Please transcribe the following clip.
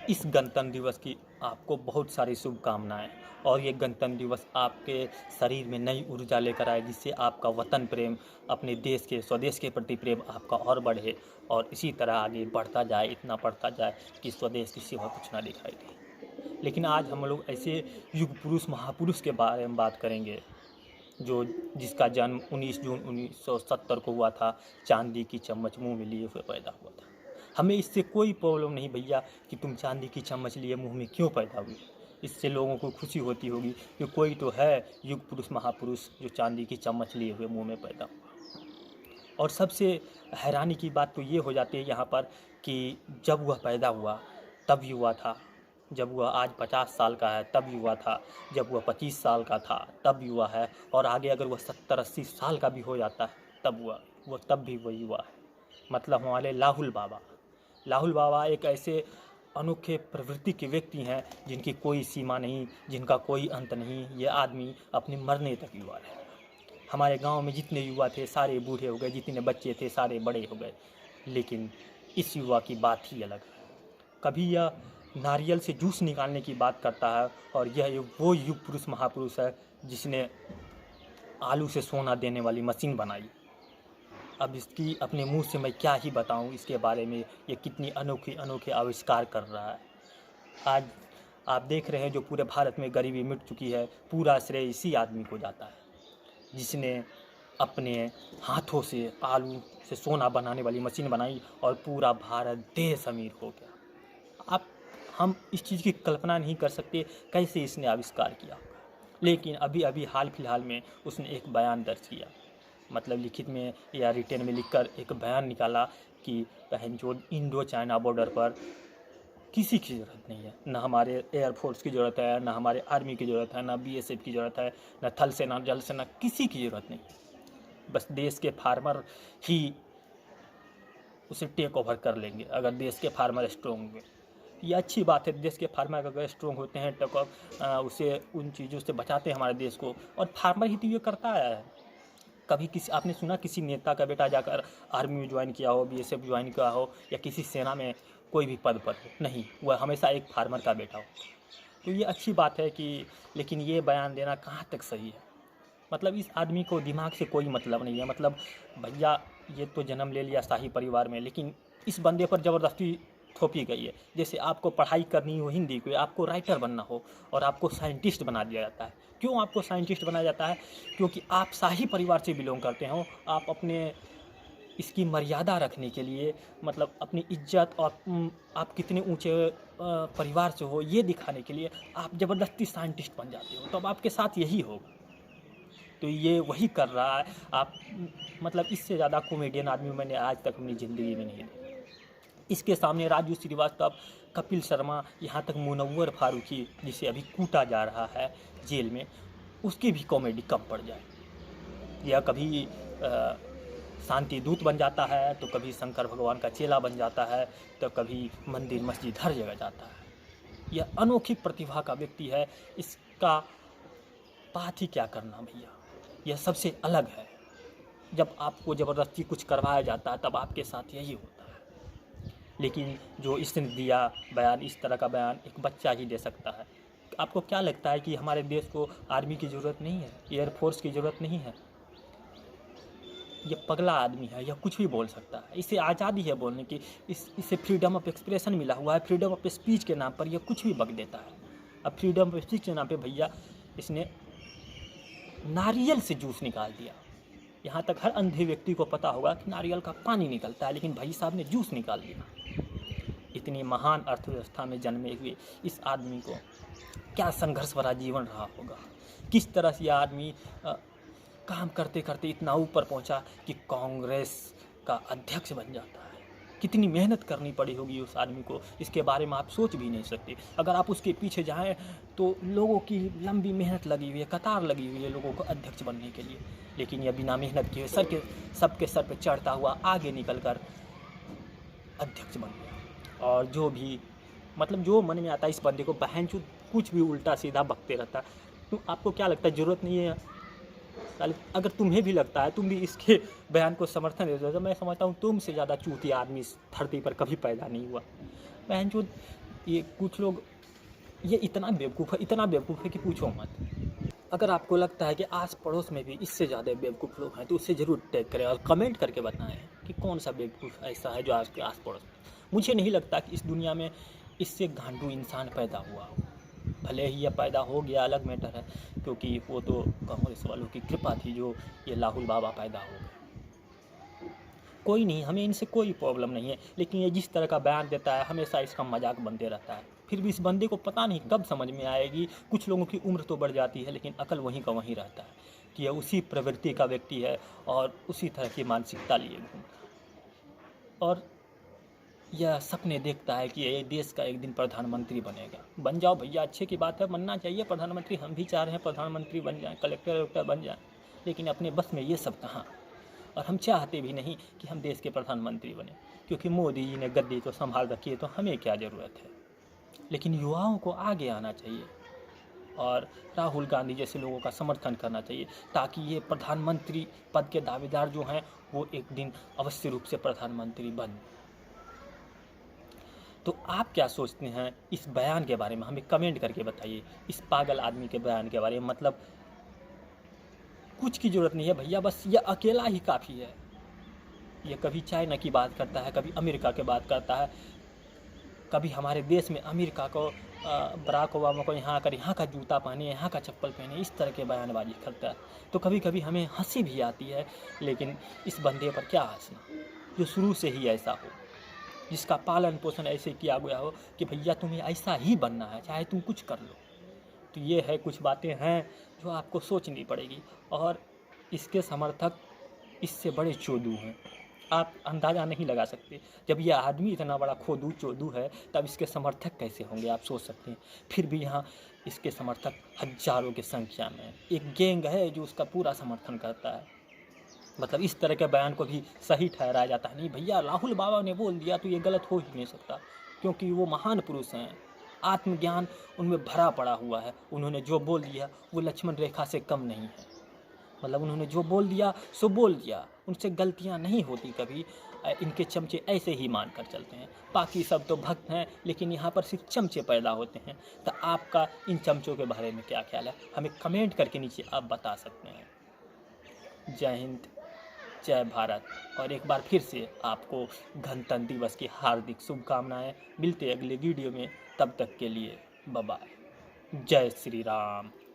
इस गणतंत्र दिवस की आपको बहुत सारी शुभकामनाएं और ये गणतंत्र दिवस आपके शरीर में नई ऊर्जा लेकर आए, जिससे आपका वतन प्रेम, अपने देश के स्वदेश के प्रति प्रेम आपका और बढ़े और इसी तरह आगे बढ़ता जाए, इतना बढ़ता जाए कि स्वदेश की सिवा कुछ ना दिखाई दे। लेकिन आज हम लोग ऐसे युग पुरुष महापुरुष के बारे में बात करेंगे जो जिसका जन्म 19 जून 1970 को हुआ था, चांदी की चम्मच मुंह में लिए हुए पैदा हुआ था। हमें इससे कोई प्रॉब्लम नहीं भैया कि तुम चांदी की चम्मच लिए मुंह में क्यों पैदा हुए। इससे लोगों को खुशी होती होगी कि कोई तो है युग पुरुष महापुरुष जो चांदी की चम्मच लिए हुए मुंह में पैदा हुआ। और सबसे हैरानी की बात तो ये हो जाती है यहाँ पर कि जब वह पैदा हुआ तब भी हुआ था, जब वह आज 50 साल का है तब भी हुआ था, जब वह 25 साल का था तब भी हुआ है, और आगे अगर वह 70-80 साल का भी हो जाता है तब हुआ, वह तब भी वही हुआ है। मतलब हमारे लाहुल बाबा एक ऐसे अनोखे प्रवृत्ति के व्यक्ति हैं जिनकी कोई सीमा नहीं, जिनका कोई अंत नहीं। ये आदमी अपने मरने तक युवा रहे। हमारे गांव में जितने युवा थे सारे बूढ़े हो गए, जितने बच्चे थे सारे बड़े हो गए, लेकिन इस युवा की बात ही अलग है। कभी यह नारियल से जूस निकालने की बात करता है और यह वो युग पुरुष महापुरुष है जिसने आलू से सोना देने वाली मशीन बनाई। अब इसकी अपने मुंह से मैं क्या ही बताऊं इसके बारे में, ये कितनी अनोखे अनोखे आविष्कार कर रहा है। आज आप देख रहे हैं जो पूरे भारत में गरीबी मिट चुकी है, पूरा श्रेय इसी आदमी को जाता है जिसने अपने हाथों से आलू से सोना बनाने वाली मशीन बनाई और पूरा भारत देश अमीर हो गया। हम इस चीज़ की कल्पना नहीं कर सकते कैसे इसने आविष्कार किया। लेकिन अभी अभी हाल फिलहाल में उसने एक बयान दर्ज किया, मतलब लिखित में या रिटेन में लिखकर एक बयान निकाला कि बहन जो इंडो चाइना बॉर्डर पर किसी की ज़रूरत नहीं है, ना हमारे एयरफोर्स की ज़रूरत है, ना हमारे आर्मी की ज़रूरत है, ना बीएसएफ की ज़रूरत है, ना थल सेना जल सेना, किसी की ज़रूरत नहीं। बस देश के फार्मर ही उसे टेक ओवर कर लेंगे अगर देश के फार्मर स्ट्रॉन्ग होंगे। ये अच्छी बात है, देश के फार्मर अगर स्ट्रॉन्ग होते हैं तो उसे उन चीज़ों से बचाते हैं हमारे देश को, और फार्मर ही तो ये करता है। कभी किसी आपने सुना किसी नेता का बेटा जाकर आर्मी में ज्वाइन किया हो, बीएसएफ ज्वाइन किया हो, या किसी सेना में कोई भी पद पर हो? नहीं, वह हमेशा एक फार्मर का बेटा हो। तो ये अच्छी बात है कि, लेकिन ये बयान देना कहाँ तक सही है। मतलब इस आदमी को दिमाग से कोई मतलब नहीं है। मतलब भैया ये तो जन्म ले लिया शाही परिवार में, लेकिन इस बंदे पर ज़बरदस्ती थोपी गई है। जैसे आपको पढ़ाई करनी हो हिंदी की, आपको राइटर बनना हो और आपको साइंटिस्ट बना दिया जाता है। क्यों आपको साइंटिस्ट बनाया जाता है? क्योंकि आप शाही परिवार से बिलोंग करते हो। आप अपने इसकी मर्यादा रखने के लिए, मतलब अपनी इज्जत और आप कितने ऊंचे परिवार से हो ये दिखाने के लिए आप ज़बरदस्ती साइंटिस्ट बन जाते हो। तो अब आपके साथ यही होगा। तो ये वही कर रहा है। आप मतलब इससे ज़्यादा कॉमेडियन आदमी मैंने आज तक अपनी ज़िंदगी में नहीं देखा। इसके सामने राजू श्रीवास्तव, कपिल शर्मा, यहाँ तक मुनव्वर फारूकी जिसे अभी कूटा जा रहा है जेल में, उसकी भी कॉमेडी कम पड़ जाए। यह कभी शांति दूत बन जाता है, तो कभी शंकर भगवान का चेला बन जाता है, तो कभी मंदिर मस्जिद हर जगह जाता है। यह अनोखी प्रतिभा का व्यक्ति है। इसका बात ही क्या करना भैया, यह सबसे अलग है। जब आपको ज़बरदस्ती कुछ करवाया जाता है तब आपके साथ यही होता है। लेकिन जो इसने दिया बयान, इस तरह का बयान एक बच्चा ही दे सकता है। आपको क्या लगता है कि हमारे देश को आर्मी की ज़रूरत नहीं है, एयरफोर्स की ज़रूरत नहीं है? ये पगला आदमी है, यह कुछ भी बोल सकता है। इसे आज़ादी है बोलने की, इसे फ्रीडम ऑफ एक्सप्रेशन मिला हुआ है। फ्रीडम ऑफ स्पीच के नाम पर यह कुछ भी बक देता है। अब फ्रीडम ऑफ स्पीच के नाम पर भैया इसने नारियल से जूस निकाल दिया। यहाँ तक हर अंधे व्यक्ति को पता होगा कि नारियल का पानी निकलता है, लेकिन भाई साहब ने जूस निकाल दिया। इतनी महान अर्थव्यवस्था में जन्मे हुए इस आदमी को क्या संघर्ष भरा जीवन रहा होगा। किस तरह से यह आदमी काम करते करते इतना ऊपर पहुंचा कि कांग्रेस का अध्यक्ष बन जाता है। कितनी मेहनत करनी पड़ी होगी उस आदमी को, इसके बारे में आप सोच भी नहीं सकते। अगर आप उसके पीछे जाएं तो लोगों की लंबी मेहनत लगी हुई है, कतार लगी हुई है लोगों को अध्यक्ष बनने के लिए, लेकिन यह बिना मेहनत किए सबके सर पे चढ़ता हुआ आगे निकल कर अध्यक्ष बन गया। और जो भी मतलब जो मन में आता है इस बंदे को बहनचोद कुछ भी उल्टा सीधा बकते रहता है। तो आपको क्या लगता है ज़रूरत नहीं है? अगर तुम्हें भी लगता है, तुम भी इसके बयान को समर्थन देते हो, तो मैं समझता हूँ तुमसे ज़्यादा चूतिया आदमी इस धरती पर कभी पैदा नहीं हुआ। बहनचोद ये कुछ लोग, ये इतना बेवकूफ़ है कि पूछो मत। अगर आपको लगता है कि आस पड़ोस में भी इससे ज़्यादा बेवकूफ़ लोग हैं तो उससे ज़रूर टैग करें और कमेंट करके बताएं कि कौन सा बेवकूफ़ ऐसा है जो आपके आस पड़ोस में। मुझे नहीं लगता कि इस दुनिया में इससे गांडू इंसान पैदा हुआ हो। भले ही यह पैदा हो गया अलग मैटर है, क्योंकि वो तो कांग्रेस वालों की कृपा थी जो ये राहुल बाबा पैदा हो गए। कोई नहीं, हमें इनसे कोई प्रॉब्लम नहीं है, लेकिन ये जिस तरह का बयान देता है हमेशा इसका मजाक बनते रहता है। फिर भी इस बंदे को पता नहीं कब समझ में आएगी। कुछ लोगों की उम्र तो बढ़ जाती है लेकिन अकल वहीं का वहीं रहता है कि यह उसी प्रवृत्ति का व्यक्ति है और उसी तरह की मानसिकता लिए घूमता, और यह सपने देखता है कि ये देश का एक दिन प्रधानमंत्री बनेगा। बन जाओ भैया, अच्छे की बात है, बनना चाहिए प्रधानमंत्री। हम भी चाह रहे हैं प्रधानमंत्री बन जाएं, कलेक्टर वलेक्टर बन जाएं, लेकिन अपने बस में ये सब कहाँ। और हम चाहते भी नहीं कि हम देश के प्रधानमंत्री बने, क्योंकि मोदी जी ने गद्दी तो संभाल रखी है, तो हमें क्या ज़रूरत है। लेकिन युवाओं को आगे आना चाहिए और राहुल गांधी जैसे लोगों का समर्थन करना चाहिए, ताकि ये प्रधानमंत्री पद के दावेदार जो हैं वो एक दिन अवश्य रूप से प्रधानमंत्री बन। तो आप क्या सोचते हैं इस बयान के बारे में, हमें कमेंट करके बताइए। इस पागल आदमी के बयान के बारे में, मतलब कुछ की ज़रूरत नहीं है भैया, बस ये अकेला ही काफ़ी है। ये कभी चाइना की बात करता है, कभी अमेरिका की बात करता है, कभी हमारे देश में अमेरिका को बराक ओबामा को यहाँ आकर यहाँ का जूता पहने, यहाँ का चप्पल पहने, इस तरह के बयानबाजी करता है। तो कभी कभी हमें हंसी भी आती है, लेकिन इस बंदे पर क्या हंसना जो शुरू से ही ऐसा हो, जिसका पालन पोषण ऐसे किया गया हो कि भैया तुम्हें ऐसा ही बनना है, चाहे तुम कुछ कर लो। तो ये है, कुछ बातें हैं जो आपको सोचनी पड़ेगी। और इसके समर्थक इससे बड़े चोदू हैं, आप अंदाज़ा नहीं लगा सकते। जब ये आदमी इतना बड़ा खोदू चोदू है तब इसके समर्थक कैसे होंगे, आप सोच सकते हैं। फिर भी यहाँ इसके समर्थक हजारों की संख्या में, एक गैंग है जो उसका पूरा समर्थन करता है। मतलब इस तरह के बयान को भी सही ठहराया जाता है, नहीं भैया राहुल बाबा ने बोल दिया तो ये गलत हो ही नहीं सकता, क्योंकि वो महान पुरुष हैं, आत्मज्ञान उनमें भरा पड़ा हुआ है। उन्होंने जो बोल दिया वो लक्ष्मण रेखा से कम नहीं है। मतलब उन्होंने जो बोल दिया सो बोल दिया, उनसे गलतियां नहीं होती कभी। इनके चमचे ऐसे ही मान कर चलते हैं। बाकी सब तो भक्त हैं, लेकिन यहाँ पर सिर्फ चमचे पैदा होते हैं। तो आपका इन चमचों के बारे में क्या ख्याल है, हमें कमेंट करके नीचे आप बता सकते हैं। जय हिंद, जय भारत। और एक बार फिर से आपको गणतंत्र दिवस की हार्दिक शुभकामनाएं। मिलते अगले वीडियो में, तब तक के लिए बाय बाय। जय श्री राम।